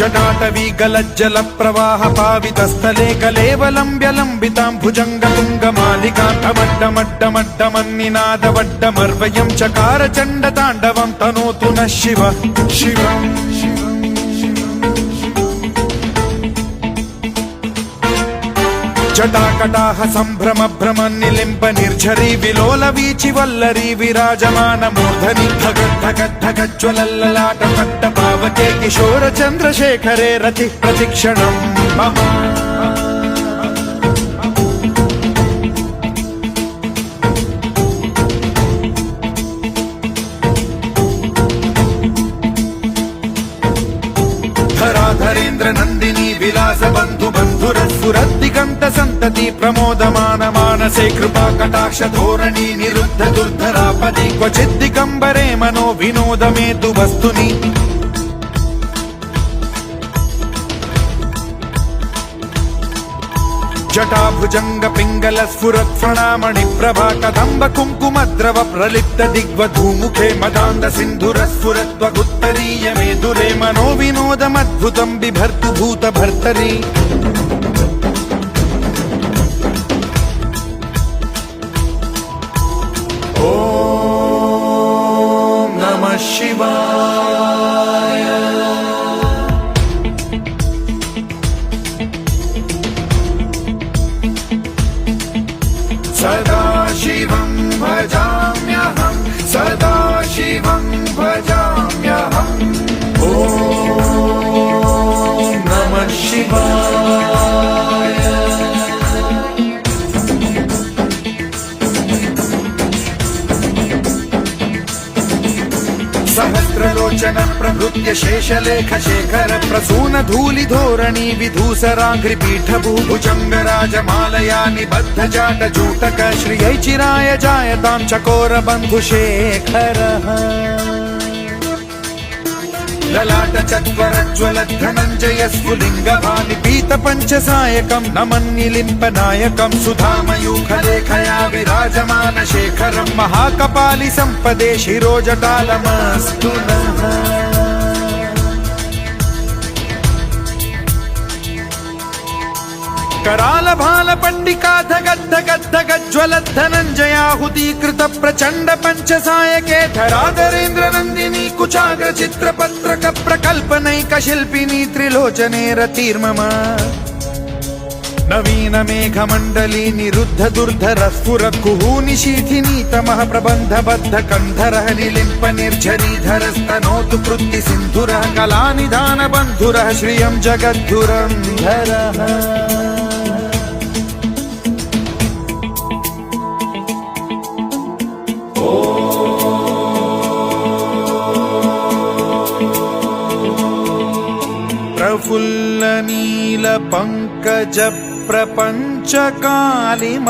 जटाटवी गलज्जल प्रवाह पावितस्थले कलेवलम्ब्यलम्बितां भुजङ्गतुङ्गमालिकान्तमड्डमड्डमड्डमन्निनादवड्डमर्वयं चकार चण्डताण्डवं तनोतु नः शिव शिवम् जटाकटाह सम्भ्रम भ्रम निलिम्ब निर्झरी विलोल वीचि वल्लरी विराजमान मूर्धनि धगद्धगद्धगज्ज्वलल्ललाट पट्ट पावके किशोर चन्द्रशेखरे रति प्रतिक्षणम् मम धराधरेन्द्र नन्दिनी विलास बन्धु बन्धुरस्फुरद्दिगन्त सन्तति प्रमोदमान मानसे कृपा कटाक्ष धोरणी निरुद्ध दुर्धरापदि क्वचिद्दिगम्बरे मनो विनोदमेतु वस्तुनि जटाभुजंग पिंगल स्फुरत् प्रणामणि प्रभा कदम्ब कुङ्कुमद्रव प्रलिप्त दिग्वधूमुखे मदान्द सिन्धुर स्फुरत्वगुत्तरीय मेदुरे मनो विनोदमद्भुतं बिभर्तु भूत भर्तरि ॐ नमः शिवाय सदा शिवं भजाम्यहं सदा शिवं भजाम्यहम् ॐ नमः शिवाय सहस्रलोचन प्रभृत्य शेषलेख शेखर प्रसून धूलि धोरणी विधूसराघ्रि पीठभूभुजंग राजमालया निबद्ध जाट जूटक श्रियै चिराय जायतां चकोर बन्धु शेखरः ललाट चत्वरज्वल धनञ्जय स्फुलिंग भानि पीत पंचसायकं नमन्निलिम्प नायकं सुधामयूखलेखया विराजमान शेखरं महाकपालि संपदे शिरोजटालमस्तु नः कराल भाल पंडिका धगद्धगद्धगज्ज्वल धनञ्जयाहुतीकृत प्रचण्ड पंचसायके धराधरेन्द्र नन्दिनी कुचाग्र चित्रपत्रक प्रकल्पनैक शिल्पिनी त्रिलोचने रतिर्मम नवीन मेघमण्डली निरुद्ध दुर्धर स्फुर कुहूनि शीथिनी तमः प्रबन्ध बद्ध कन्धरः निलिम्प निर्झरीधरस्तनोतु कृत्ति सिन्धुरः कलानिधान बन्धुरः श्रियं जगद्धुरन्धरः प्रफुल्ल नील पंकज प्रपंच कालिम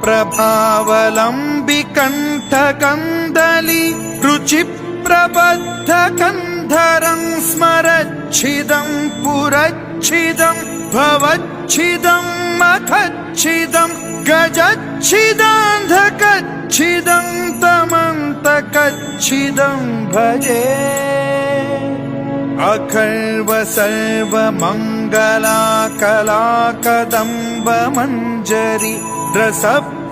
प्रभावलंबि कंठ कंदली रुचि प्रबद्ध कंधरं स्मरच्छिदं पुरच्छिदं भवच्छिदं मखच्छिदं गजच्छिदान्धकच्छिदं तमन्तकच्छिदं भजे अखर्व सर्व मंगला कला कदम्ब मंजरी रस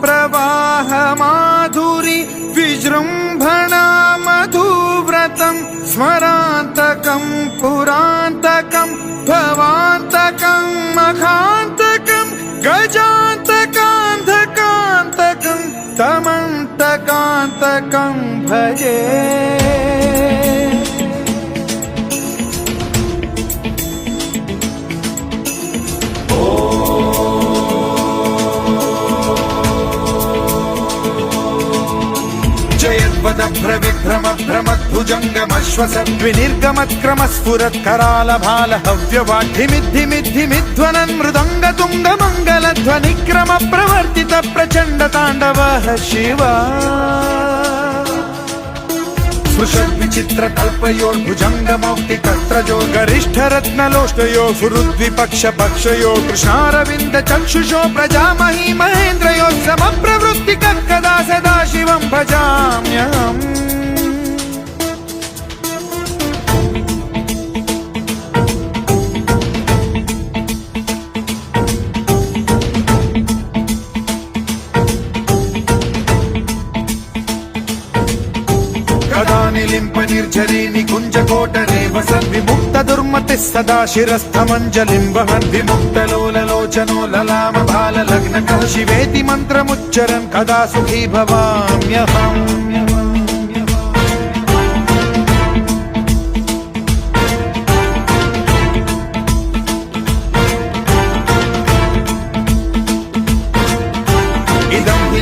प्रवाह माधुरी विजृंभणा मधुव्रतं स्मरान्तकं पुरान्तकं भवान्तकं मखान्तकं गजान्तकान्धकान्तकं तमन्तकान्तकं भजे भ्रविभ्रम भ्रमद्भुजङ्गमश्वसद्विनिर्गमत्क्रम स्फुरत् कराल भाल हव्यवाढ्यमिद्धिमिद्धिमिध्वनन् मृदङ्ग तुङ्ग मङ्गलध्वनिक्रम प्रवर्तित प्रचण्ड ताण्डवः शिवा स्पृशद्विचित्र कल्पयोर्भुजङ्ग मौक्तिकत्रजो गरिष्ठ रत्नलोष्टयो सुहृद्विपक्ष पक्षयो कृष्णारविन्द चक्षुषो प्रजामही महेन्द्रयो समप्रवृत्ति कदा सदा शिवं भजाम्यहम् निर्झरी निकुञ्जकोटरे वसन् विमुक्त दुर्मतिः सदा शिरस्थमञ्जलिं वहन् विमुक्तलोललोचनो ललाम बाललग्नकः शिवेति मन्त्रमुच्चरन् कदा सुखी भवाम्यहम्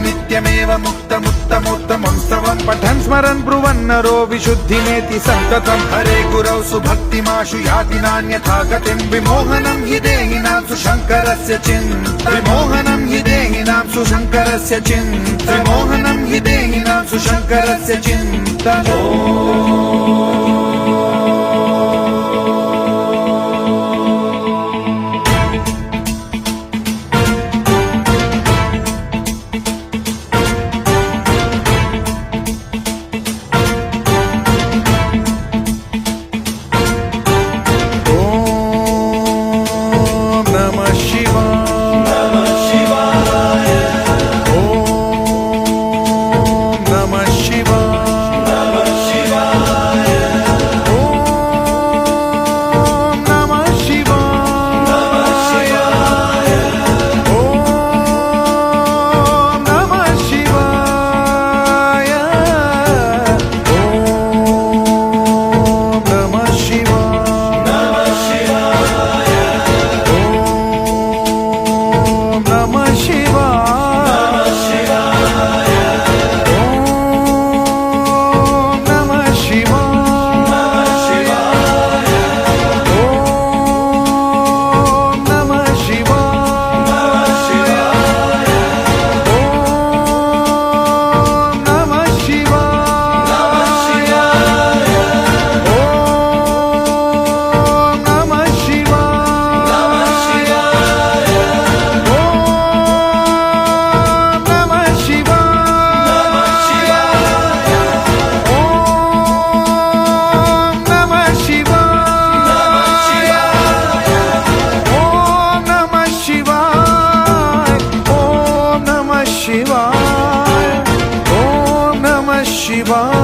नित्यमेव मुक्तमुत्तमोत्तमं स्तवन् पठन् स्मरन् ब्रुवन्नरो विशुद्धिमेति सन्ततं हरे गुरौ सुभक्तिमाशु याति नान्यथा गतिं विमोहनं हि देहिनां सुशङ्करस्य चिन्त विमोहनं हि देहिनां सुशङ्करस्य चिन्त विमोहनं हि देहिनां सुशङ्करस्य चिन्त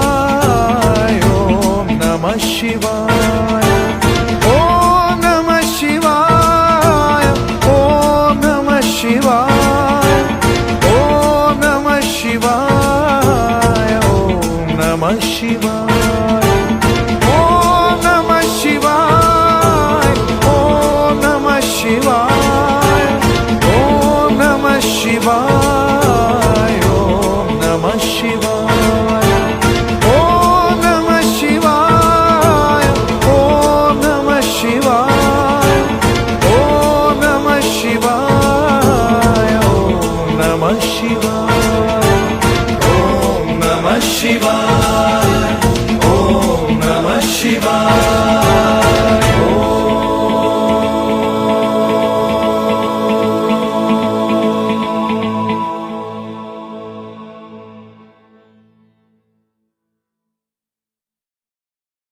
शिवाय ओम नमः शिवाय ओम नमः शिवाय ओम नमः शिवाय